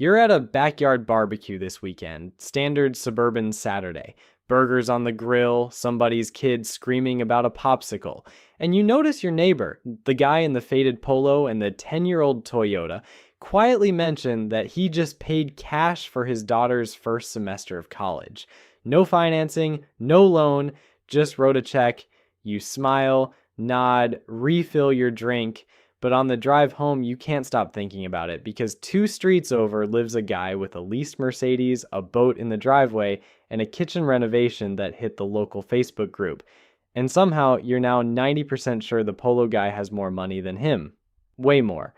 You're at a backyard barbecue this weekend, standard suburban Saturday. Burgers on the grill, somebody's kid screaming about a popsicle. And you notice your neighbor, the guy in the faded polo and the 10-year-old Toyota, quietly mention that he just paid cash for his daughter's first semester of college. No financing, no loan, just wrote a check. You smile, nod, refill your drink. But on the drive home, you can't stop thinking about it because 2 streets over lives a guy with a leased Mercedes, a boat in the driveway, and a kitchen renovation that hit the local Facebook group. And somehow, you're now 90% sure the polo guy has more money than him. Way more.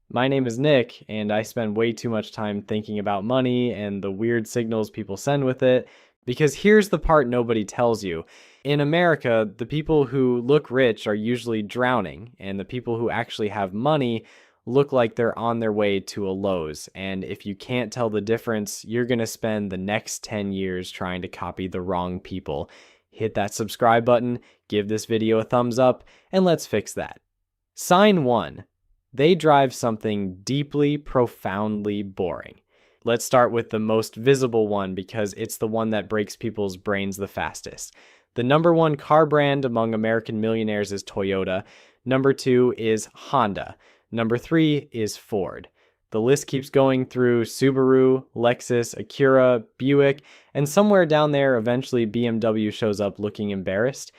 My name is Nick, and I spend way too much time thinking about money and the weird signals people send with it. Because here's the part nobody tells you. In America, the people who look rich are usually drowning, and the people who actually have money look like they're on their way to a Lowe's. And if you can't tell the difference, you're going to spend the next 10 years trying to copy the wrong people. Hit that subscribe button, give this video a thumbs up, and let's fix that. Sign 1. They drive something deeply, profoundly boring. Let's start with the most visible one because it's the one that breaks people's brains the fastest. The number 1 car brand among American millionaires is Toyota. Number 2 is Honda. Number 3 is Ford. The list keeps going through Subaru, Lexus, Acura, Buick, and somewhere down there eventually BMW shows up looking embarrassed.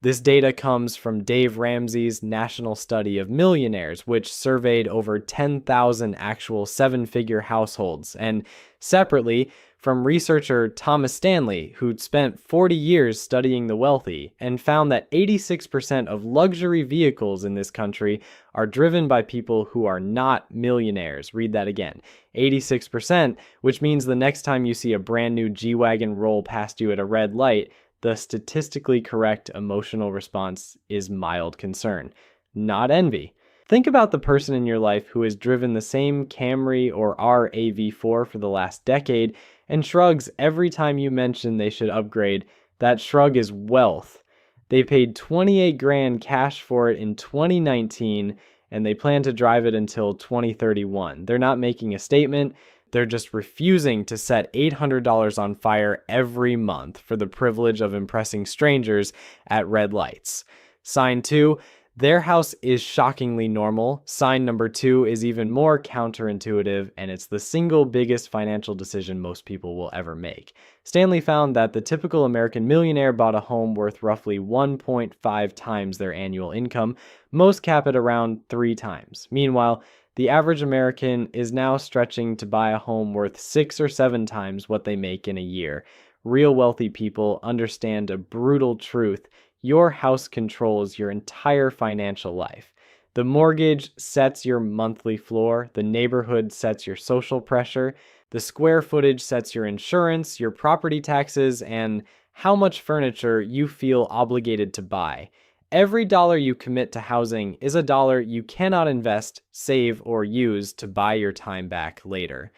This data comes from Dave Ramsey's National Study of Millionaires, which surveyed over 10,000 actual 7-figure households, and separately from researcher Thomas Stanley, who'd spent 40 years studying the wealthy and found that 86% of luxury vehicles in this country are driven by people who are not millionaires. Read that again. 86%, which means the next time you see a brand new G-Wagon roll past you at a red light, the statistically correct emotional response is mild concern, not envy. Think about the person in your life who has driven the same Camry or RAV4 for the last decade and shrugs every time you mention they should upgrade. That shrug is wealth. They paid 28 grand cash for it in 2019 and they plan to drive it until 2031. They're not making a statement. They're just refusing to set $800 on fire every month for the privilege of impressing strangers at red lights. Sign 2, their house is shockingly normal. Sign number 2 is even more counterintuitive, and it's the single biggest financial decision most people will ever make. Stanley found that the typical American millionaire bought a home worth roughly 1.5 times their annual income. Most cap it around 3 times. Meanwhile, the average American is now stretching to buy a home worth 6 or 7 times what they make in a year. Real wealthy people understand a brutal truth. Your house controls your entire financial life. The mortgage sets your monthly floor. The neighborhood sets your social pressure. The square footage sets your insurance, your property taxes, and how much furniture you feel obligated to buy. Every dollar you commit to housing is a dollar you cannot invest, save, or use to buy your time back later.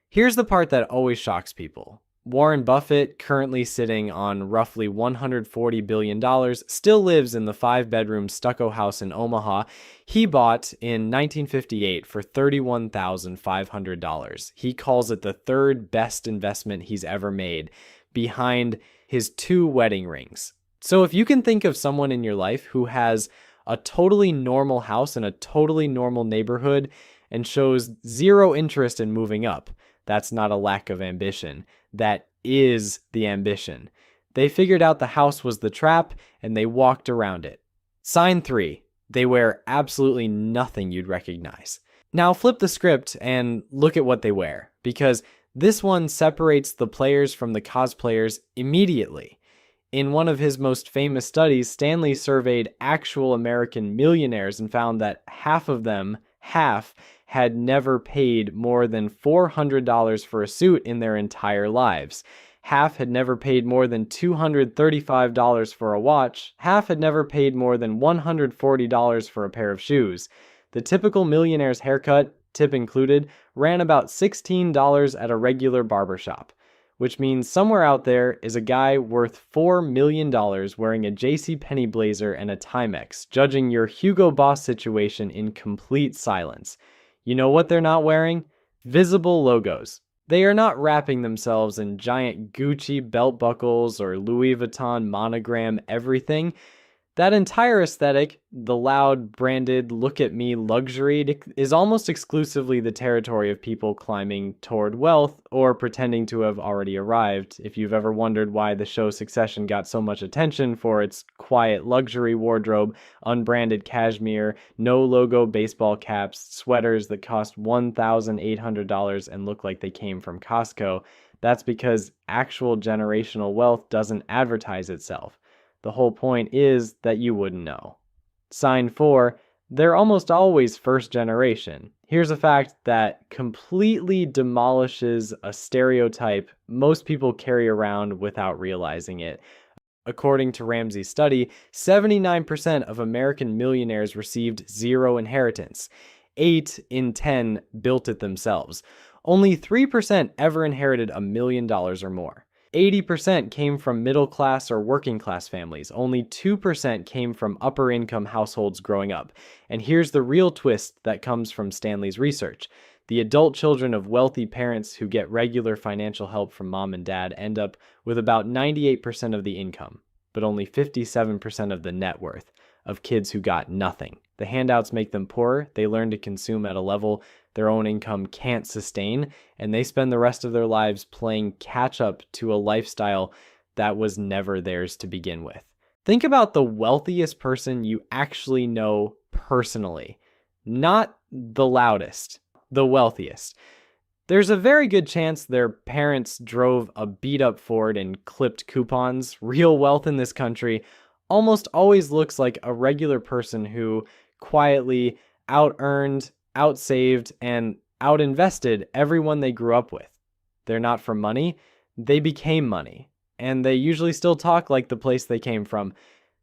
Here's the part that always shocks people. Warren Buffett, currently sitting on roughly $140 billion, still lives in the 5-bedroom stucco house in Omaha he bought in 1958 for $31,500. He calls it the 3rd best investment he's ever made, behind his 2 wedding rings. So if you can think of someone in your life who has a totally normal house in a totally normal neighborhood and shows zero interest in moving up, that's not a lack of ambition. That is the ambition. They figured out the house was the trap and they walked around it. Sign 3. They wear absolutely nothing you'd recognize. Now flip the script and look at what they wear, because this one separates the players from the cosplayers immediately. In one of his most famous studies, Stanley surveyed actual American millionaires and found that half of them, had never paid more than $400 for a suit in their entire lives. Half had never paid more than $235 for a watch. Half had never paid more than $140 for a pair of shoes. The typical millionaire's haircut, tip included, ran about $16 at a regular barbershop. Which means somewhere out there is a guy worth $4 million wearing a JCPenney blazer and a Timex, judging your Hugo Boss situation in complete silence. You know what they're not wearing? Visible logos. They are not wrapping themselves in giant Gucci belt buckles or Louis Vuitton monogram everything. That entire aesthetic, the loud, branded, look at me luxury, is almost exclusively the territory of people climbing toward wealth or pretending to have already arrived. If you've ever wondered why the show Succession got so much attention for its quiet luxury wardrobe, unbranded cashmere, no logo baseball caps, sweaters that cost $1,800 and look like they came from Costco, that's because actual generational wealth doesn't advertise itself. The whole point is that you wouldn't know. Sign 4, they're almost always first generation. Here's a fact that completely demolishes a stereotype most people carry around without realizing it. According to Ramsey's study, 79% of American millionaires received zero inheritance. 8 in 10 built it themselves. Only 3% ever inherited $1 million or more. 80% came from middle-class or working-class families. Only 2% came from upper-income households growing up. And here's the real twist that comes from Stanley's research. The adult children of wealthy parents who get regular financial help from mom and dad end up with about 98% of the income, but only 57% of the net worth of kids who got nothing. The handouts make them poorer. They learn to consume at a level their own income can't sustain, and they spend the rest of their lives playing catch up to a lifestyle that was never theirs to begin with. Think about the wealthiest person you actually know personally, not the loudest, the wealthiest. There's a very good chance their parents drove a beat-up Ford and clipped coupons. Real wealth in this country almost always looks like a regular person who quietly out-earned, out-saved, and out-invested everyone they grew up with. They're not from money, they became money. And they usually still talk like the place they came from.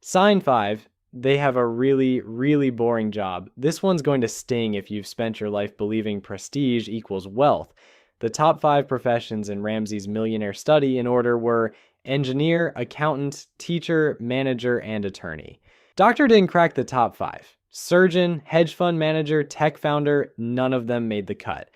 Sign 5, they have a really, really boring job. This one's going to sting if you've spent your life believing prestige equals wealth. The top 5 professions in Ramsey's millionaire study in order were engineer, accountant, teacher, manager, and attorney. Doctor didn't crack the top 5. Surgeon, hedge fund manager, tech founder, none of them made the cut.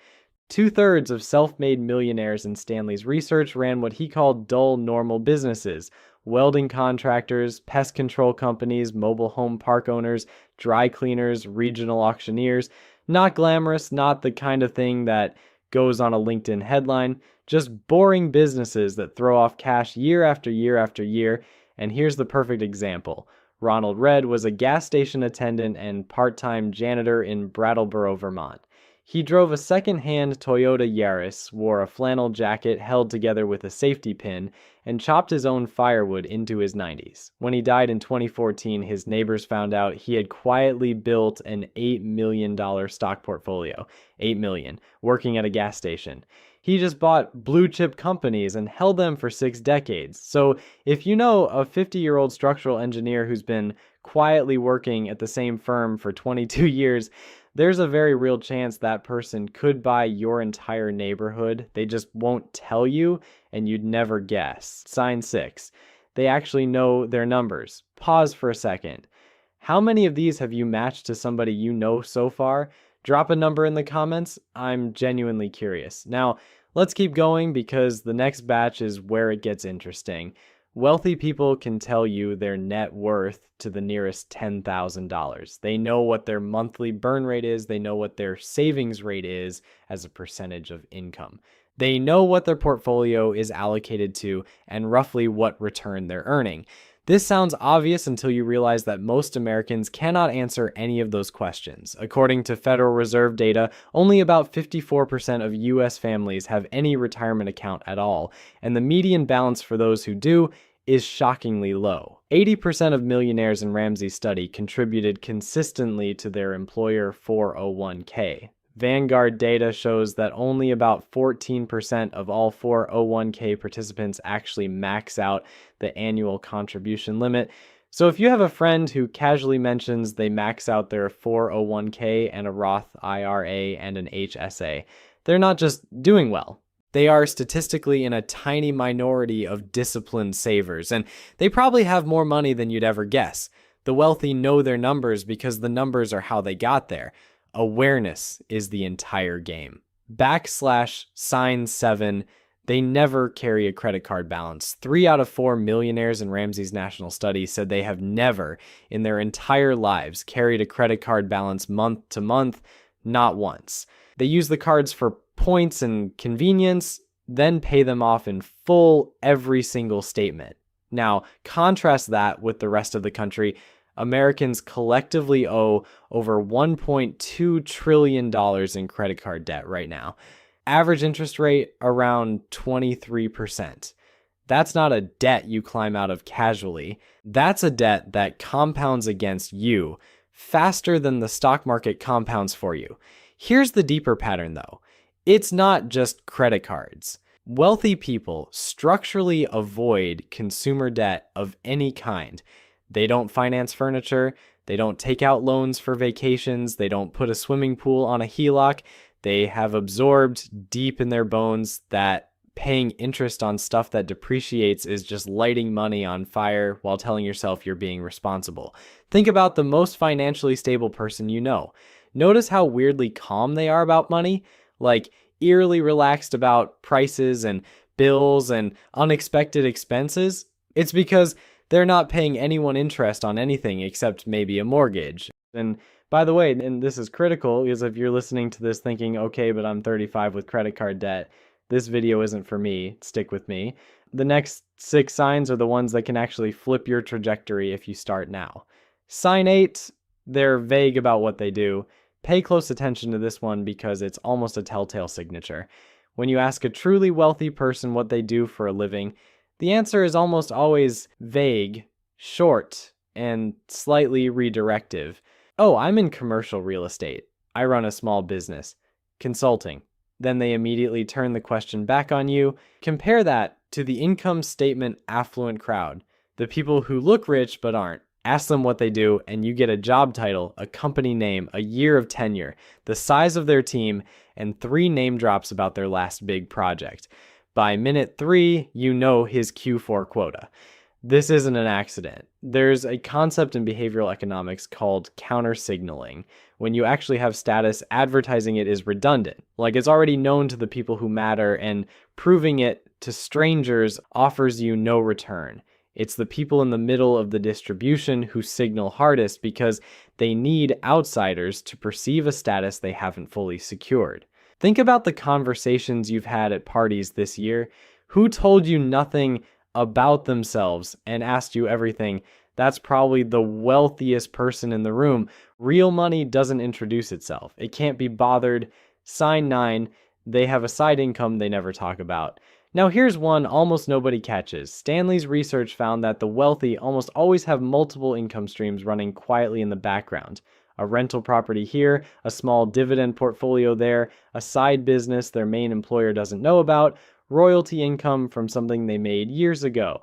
2/3 of self-made millionaires in Stanley's research ran what he called dull, normal businesses. Welding contractors, pest control companies, mobile home park owners, dry cleaners, regional auctioneers. Not glamorous, not the kind of thing that goes on a LinkedIn headline, just boring businesses that throw off cash year after year after year. And here's the perfect example. Ronald Redd was a gas station attendant and part-time janitor in Brattleboro, Vermont. He drove a second-hand Toyota Yaris, wore a flannel jacket held together with a safety pin, and chopped his own firewood into his 90s. When he died in 2014, his neighbors found out he had quietly built an $8 million stock portfolio. $8 million, working at a gas station. He just bought blue-chip companies and held them for 6 decades. So if you know a 50-year-old structural engineer who's been quietly working at the same firm for 22 years, there's a very real chance that person could buy your entire neighborhood. They just won't tell you, and you'd never guess. Sign 6. They actually know their numbers. Pause for a second. How many of these have you matched to somebody you know so far? Drop a number in the comments. I'm genuinely curious. Now, let's keep going because the next batch is where it gets interesting. Wealthy people can tell you their net worth to the nearest $10,000. They know what their monthly burn rate is. They know what their savings rate is as a percentage of income. They know what their portfolio is allocated to and roughly what return they're earning. This sounds obvious until you realize that most Americans cannot answer any of those questions. According to Federal Reserve data, only about 54% of U.S. families have any retirement account at all, and the median balance for those who do is shockingly low. 80% of millionaires in Ramsey's study contributed consistently to their employer 401k. Vanguard data shows that only about 14% of all 401k participants actually max out the annual contribution limit. So if you have a friend who casually mentions they max out their 401k and a Roth IRA and an HSA, they're not just doing well. They are statistically in a tiny minority of disciplined savers, and they probably have more money than you'd ever guess. The wealthy know their numbers because the numbers are how they got there. Awareness is the entire game. /sign 7, they never carry a credit card balance. 3 out of 4 millionaires in Ramsey's national study said they have never in their entire lives carried a credit card balance month to month, not once. They use the cards for points and convenience, then pay them off in full every single statement. Now, contrast that with the rest of the country. Americans collectively owe over $1.2 trillion in credit card debt right now. Average interest rate around 23%. That's not a debt you climb out of casually. That's a debt that compounds against you faster than the stock market compounds for you. Here's the deeper pattern though. It's not just credit cards. Wealthy people structurally avoid consumer debt of any kind. They don't finance furniture. They don't take out loans for vacations. They don't put a swimming pool on a HELOC. They have absorbed deep in their bones that paying interest on stuff that depreciates is just lighting money on fire while telling yourself you're being responsible. Think about the most financially stable person you know. Notice how weirdly calm they are about money, like eerily relaxed about prices and bills and unexpected expenses. It's because they're not paying anyone interest on anything except maybe a mortgage. And by the way, and this is critical, because if you're listening to this thinking, okay, but I'm 35 with credit card debt, this video isn't for me, stick with me. The next 6 signs are the ones that can actually flip your trajectory if you start now. Sign 8, they're vague about what they do. Pay close attention to this one because it's almost a telltale signature. When you ask a truly wealthy person what they do for a living, the answer is almost always vague, short, and slightly redirective. Oh, I'm in commercial real estate. I run a small business. Consulting. Then they immediately turn the question back on you. Compare that to the income statement affluent crowd, the people who look rich but aren't. Ask them what they do, and you get a job title, a company name, a year of tenure, the size of their team, and 3 name drops about their last big project. By minute 3, you know his Q4 quota. This isn't an accident. There's a concept in behavioral economics called counter-signaling. When you actually have status, advertising it is redundant. Like it's already known to the people who matter, and proving it to strangers offers you no return. It's the people in the middle of the distribution who signal hardest because they need outsiders to perceive a status they haven't fully secured. Think about the conversations you've had at parties this year. Who told you nothing about themselves and asked you everything? That's probably the wealthiest person in the room. Real money doesn't introduce itself. It can't be bothered. Sign 9, they have a side income they never talk about. Now here's one almost nobody catches. Stanley's research found that the wealthy almost always have multiple income streams running quietly in the background. A rental property here, a small dividend portfolio there, a side business their main employer doesn't know about, royalty income from something they made years ago.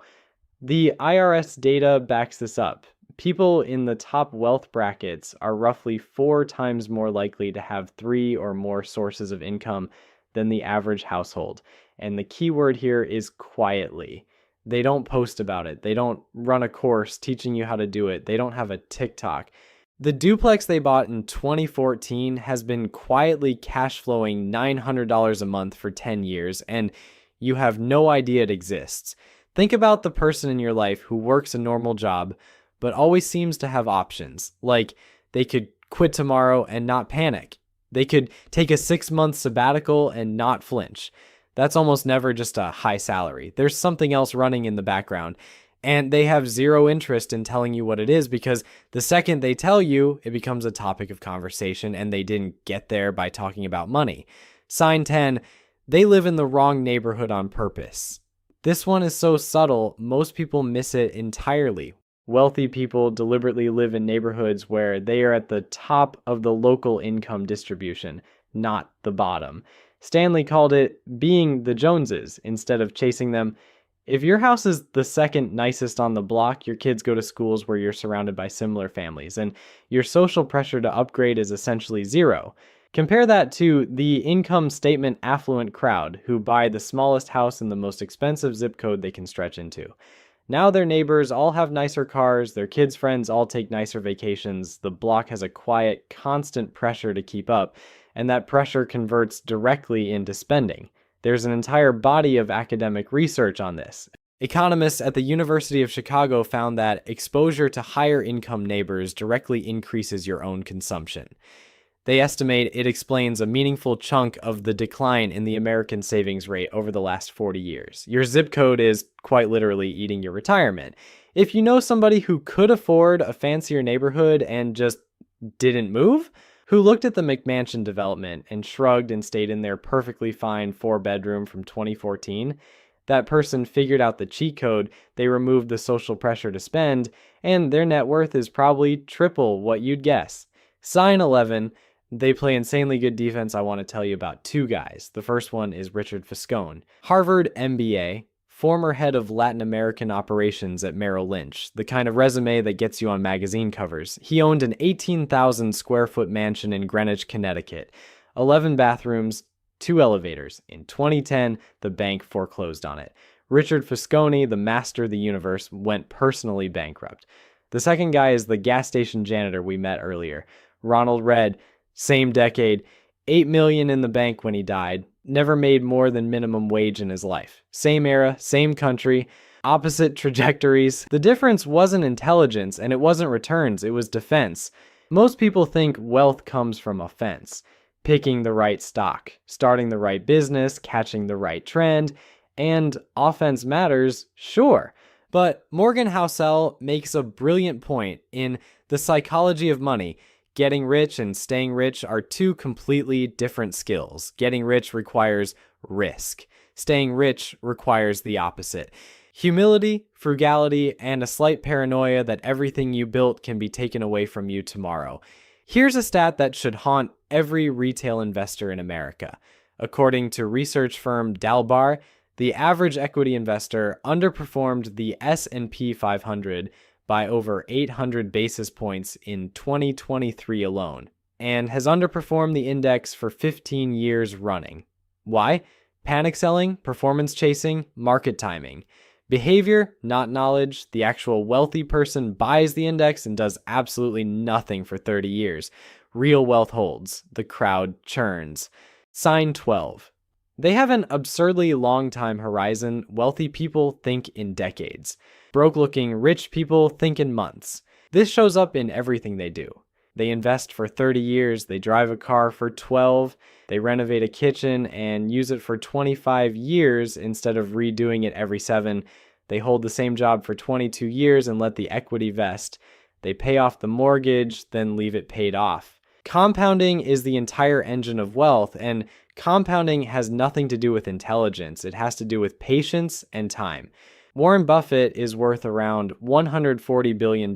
The IRS data backs this up. People in the top wealth brackets are roughly 4 times more likely to have 3 or more sources of income than the average household. And the key word here is quietly. They don't post about it. They don't run a course teaching you how to do it. They don't have a TikTok. The duplex they bought in 2014 has been quietly cash flowing $900 a month for 10 years, and you have no idea it exists. Think about the person in your life who works a normal job, but always seems to have options. Like they could quit tomorrow and not panic. They could take a 6-month sabbatical and not flinch. That's almost never just a high salary. There's something else running in the background. And they have zero interest in telling you what it is because the second they tell you, it becomes a topic of conversation and they didn't get there by talking about money. Sign 10, they live in the wrong neighborhood on purpose. This one is so subtle, most people miss it entirely. Wealthy people deliberately live in neighborhoods where they are at the top of the local income distribution, not the bottom. Stanley called it being the Joneses instead of chasing them. If your house is the second nicest on the block, your kids go to schools where you're surrounded by similar families, and your social pressure to upgrade is essentially zero. Compare that to the income statement affluent crowd who buy the smallest house in the most expensive zip code they can stretch into. Now their neighbors all have nicer cars, their kids' friends all take nicer vacations, the block has a quiet, constant pressure to keep up, and that pressure converts directly into spending. There's an entire body of academic research on this. Economists at the University of Chicago found that exposure to higher income neighbors directly increases your own consumption. They estimate it explains a meaningful chunk of the decline in the American savings rate over the last 40 years. Your zip code is quite literally eating your retirement. If you know somebody who could afford a fancier neighborhood and just didn't move, who looked at the McMansion development and shrugged and stayed in their perfectly fine 4-bedroom from 2014, that person figured out the cheat code, they removed the social pressure to spend, and their net worth is probably triple what you'd guess. Sign 11. They play insanely good defense. I want to tell you about two guys. The first one is Richard Fiscone, Harvard MBA, former head of Latin American operations at Merrill Lynch, the kind of resume that gets you on magazine covers. He owned an 18,000 square foot mansion in Greenwich, Connecticut, 11 bathrooms, 2 elevators. In 2010, the bank foreclosed on it. Richard Fiscone, the master of the universe, went personally bankrupt. The second guy is the gas station janitor we met earlier, Ronald Redd. Same decade, $8 million in the bank when he died, never made more than minimum wage in his life. Same era, same country, opposite trajectories. The difference wasn't intelligence and it wasn't returns, it was defense. Most people think wealth comes from offense, picking the right stock, starting the right business, catching the right trend, and offense matters, sure. But Morgan Housel makes a brilliant point in The Psychology of Money. Getting rich and staying rich are two completely different skills. Getting rich requires risk. Staying rich requires the opposite. Humility, frugality, and a slight paranoia that everything you built can be taken away from you tomorrow. Here's a stat that should haunt every retail investor in America. According to research firm Dalbar, the average equity investor underperformed the S&P 500 by over 800 basis points in 2023 alone, and has underperformed the index for 15 years running. Why? Panic selling, performance chasing, market timing. Behavior, not knowledge. The actual wealthy person buys the index and does absolutely nothing for 30 years. Real wealth holds. The crowd churns. Sign 12. They have an absurdly long time horizon. Wealthy people think in decades. Broke-looking rich people think in months. This shows up in everything they do. They invest for 30 years, they drive a car for 12, they renovate a kitchen and use it for 25 years instead of redoing it every 7. They hold the same job for 22 years and let the equity vest. They pay off the mortgage, then leave it paid off. Compounding is the entire engine of wealth, and compounding has nothing to do with intelligence. It has to do with patience and time. Warren Buffett is worth around $140 billion,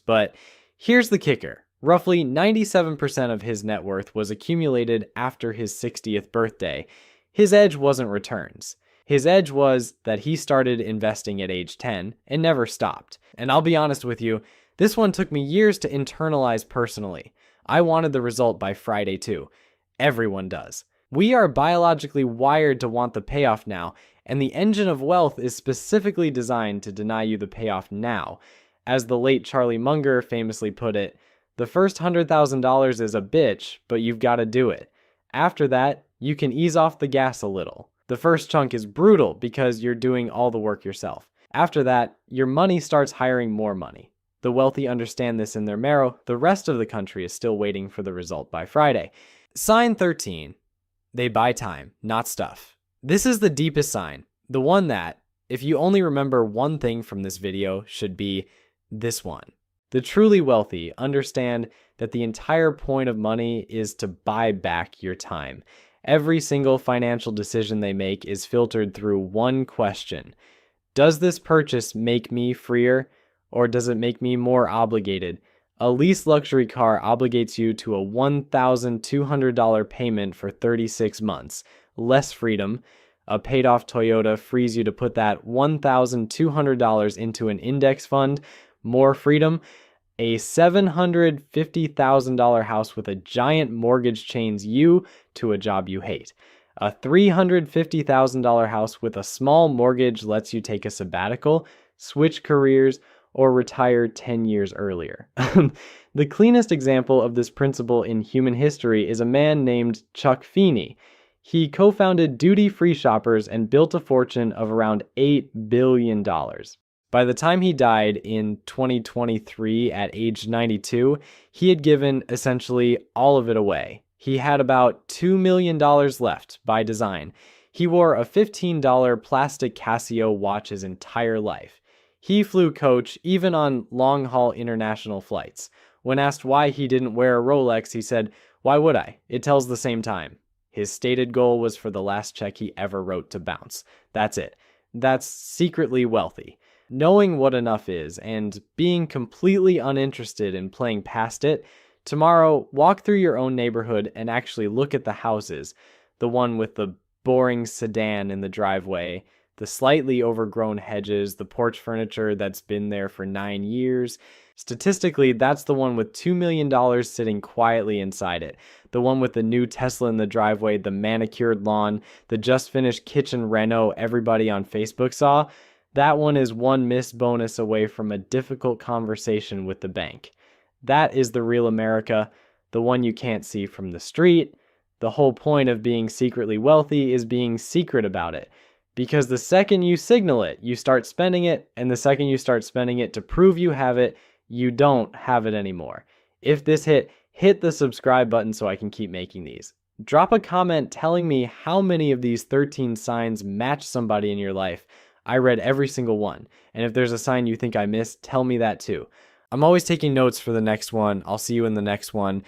but here's the kicker. Roughly 97% of his net worth was accumulated after his 60th birthday. His edge wasn't returns. His edge was that he started investing at age 10 and never stopped. And I'll be honest with you, this one took me years to internalize personally. I wanted the result by Friday too. Everyone does. We are biologically wired to want the payoff now, and the engine of wealth is specifically designed to deny you the payoff now. As the late Charlie Munger famously put it, the first $100,000 is a bitch, but you've got to do it. After that, you can ease off the gas a little. The first chunk is brutal because you're doing all the work yourself. After that, your money starts hiring more money. The wealthy understand this in their marrow. The rest of the country is still waiting for the result by Friday. Sign 13. They buy time, not stuff. This is the deepest sign. The one that, if you only remember one thing from this video, should be this one. The truly wealthy understand that the entire point of money is to buy back your time. Every single financial decision they make is filtered through one question. Does this purchase make me freer, or does it make me more obligated? A leased luxury car obligates you to a $1,200 payment for 36 months. Less freedom. A paid-off Toyota frees you to put that $1,200 into an index fund. More freedom. A $750,000 house with a giant mortgage chains you to a job you hate. A $350,000 house with a small mortgage lets you take a sabbatical. switch careers, or retire 10 years earlier. The cleanest example of this principle in human history is a man named Chuck Feeney. He co-founded Duty Free Shoppers and built a fortune of around $8 billion. By the time he died in 2023 at age 92, he had given essentially all of it away. He had about $2 million left by design. He wore a $15 plastic Casio watch his entire life. He flew coach even on long-haul international flights. When asked why he didn't wear a Rolex, he said, "Why would I? It tells the same time." His stated goal was for the last check he ever wrote to bounce. That's it. That's secretly wealthy. Knowing what enough is and being completely uninterested in playing past it, tomorrow walk through your own neighborhood and actually look at the houses. The one with the boring sedan in the driveway, the slightly overgrown hedges, the porch furniture that's been there for 9 years. Statistically, that's the one with $2 million sitting quietly inside it. The one with the new Tesla in the driveway, the manicured lawn, the just finished kitchen reno everybody on Facebook saw. That one is one missed bonus away from a difficult conversation with the bank. That is the real America, the one you can't see from the street. The whole point of being secretly wealthy is being secret about it. Because the second you signal it, you start spending it, and the second you start spending it to prove you have it, you don't have it anymore. If this hit the subscribe button so I can keep making these. Drop a comment telling me how many of these 13 signs match somebody in your life. I read every single one. And if there's a sign you think I missed, tell me that too. I'm always taking notes for the next one. I'll see you in the next one.